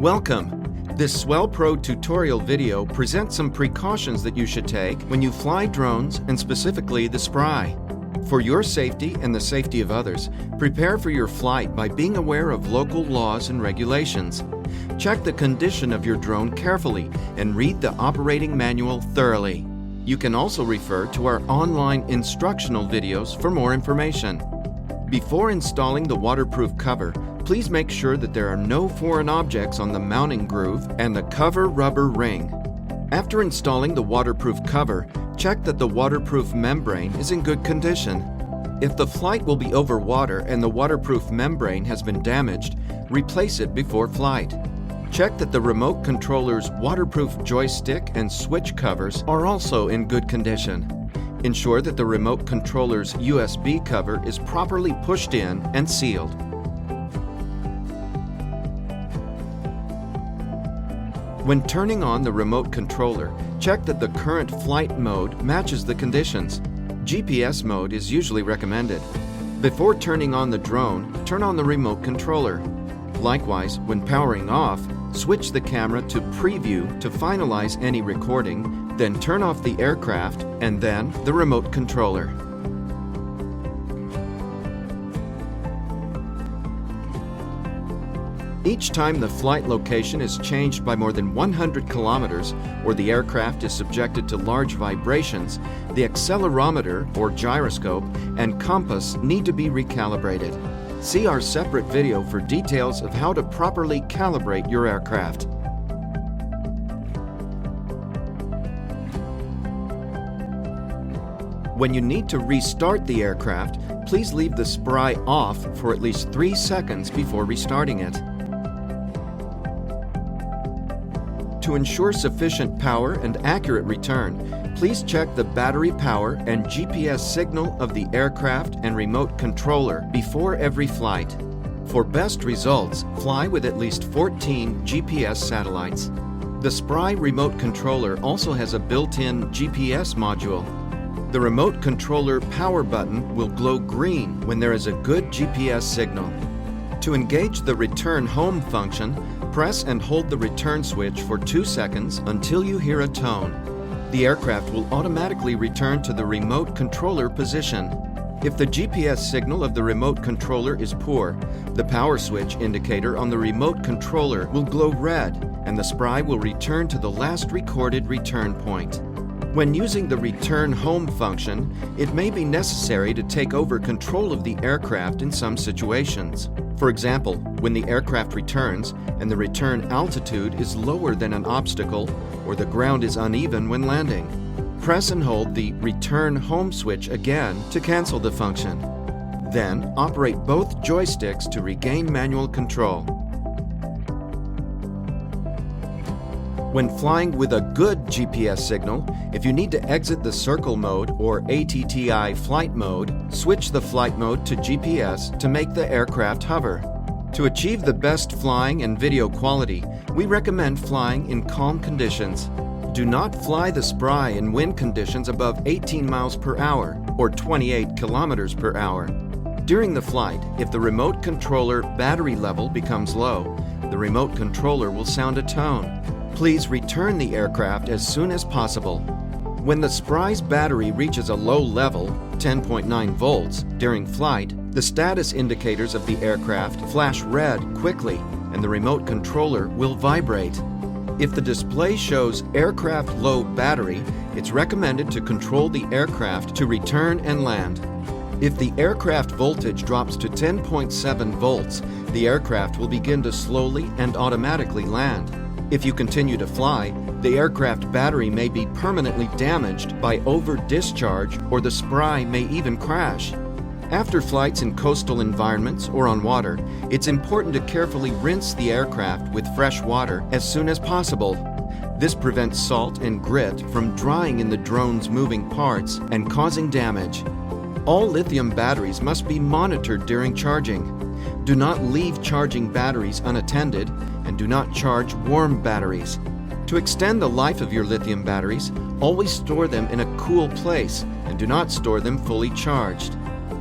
Welcome! This Swell Pro tutorial video presents some precautions that you should take when you fly drones and specifically the Spry. For your safety and the safety of others, prepare for your flight by being aware of local laws and regulations. Check the condition of your drone carefully and read the operating manual thoroughly. You can also refer to our online instructional videos for more information. Before installing the waterproof cover, please make sure that there are no foreign objects on the mounting groove and the cover rubber ring. After installing the waterproof cover, check that the waterproof membrane is in good condition. If the flight will be over water and the waterproof membrane has been damaged, replace it before flight. Check that the remote controller's waterproof joystick and switch covers are also in good condition. Ensure that the remote controller's USB cover is properly pushed in and sealed. When turning on the remote controller, check that the current flight mode matches the conditions. GPS mode is usually recommended. Before turning on the drone, turn on the remote controller. Likewise, when powering off, switch the camera to preview to finalize any recording, then turn off the aircraft and then the remote controller. Each time the flight location is changed by more than 100 kilometers or the aircraft is subjected to large vibrations, the accelerometer or gyroscope and compass need to be recalibrated. See our separate video for details of how to properly calibrate your aircraft. When you need to restart the aircraft, please leave the Spry off for at least 3 seconds before restarting it. To ensure sufficient power and accurate return, please check the battery power and GPS signal of the aircraft and remote controller before every flight. For best results, fly with at least 14 GPS satellites. The Spry remote controller also has a built-in GPS module. The remote controller power button will glow green when there is a good GPS signal. To engage the return home function, press and hold the return switch for 2 seconds until you hear a tone. The aircraft will automatically return to the remote controller position. If the GPS signal of the remote controller is poor, the power switch indicator on the remote controller will glow red and the Spry will return to the last recorded return point. When using the return home function, it may be necessary to take over control of the aircraft in some situations. For example, when the aircraft returns and the return altitude is lower than an obstacle or the ground is uneven when landing. Press and hold the return home switch again to cancel the function. Then operate both joysticks to regain manual control. When flying with a good GPS signal, if you need to exit the circle mode or ATTI flight mode, switch the flight mode to GPS to make the aircraft hover. To achieve the best flying and video quality, we recommend flying in calm conditions. Do not fly the Spry in wind conditions above 18 miles per hour or 28 kilometers per hour. During the flight, if the remote controller battery level becomes low, the remote controller will sound a tone. Please return the aircraft as soon as possible. When the Spry's battery reaches a low level, 10.9 volts, during flight, the status indicators of the aircraft flash red quickly and the remote controller will vibrate. If the display shows aircraft low battery, it's recommended to control the aircraft to return and land. If the aircraft voltage drops to 10.7 volts, the aircraft will begin to slowly and automatically land. If you continue to fly, the aircraft battery may be permanently damaged by over-discharge or the Spry may even crash. After flights in coastal environments or on water, it's important to carefully rinse the aircraft with fresh water as soon as possible. This prevents salt and grit from drying in the drone's moving parts and causing damage. All lithium batteries must be monitored during charging. Do not leave charging batteries unattended and do not charge warm batteries. To extend the life of your lithium batteries, always store them in a cool place and do not store them fully charged.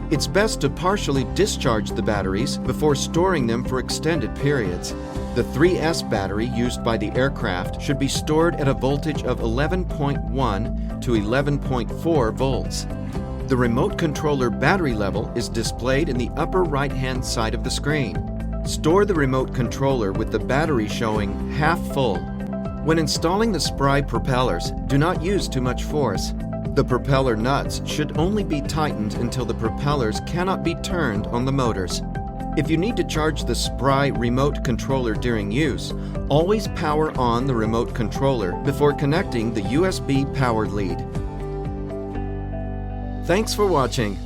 It's best to partially discharge the batteries before storing them for extended periods. The 3S battery used by the aircraft should be stored at a voltage of 11.1 to 11.4 volts. The remote controller battery level is displayed in the upper right-hand side of the screen. Store the remote controller with the battery showing half full. When installing the Spry propellers, do not use too much force. The propeller nuts should only be tightened until the propellers cannot be turned on the motors. If you need to charge the Spry remote controller during use, always power on the remote controller before connecting the USB power lead. Thanks for watching.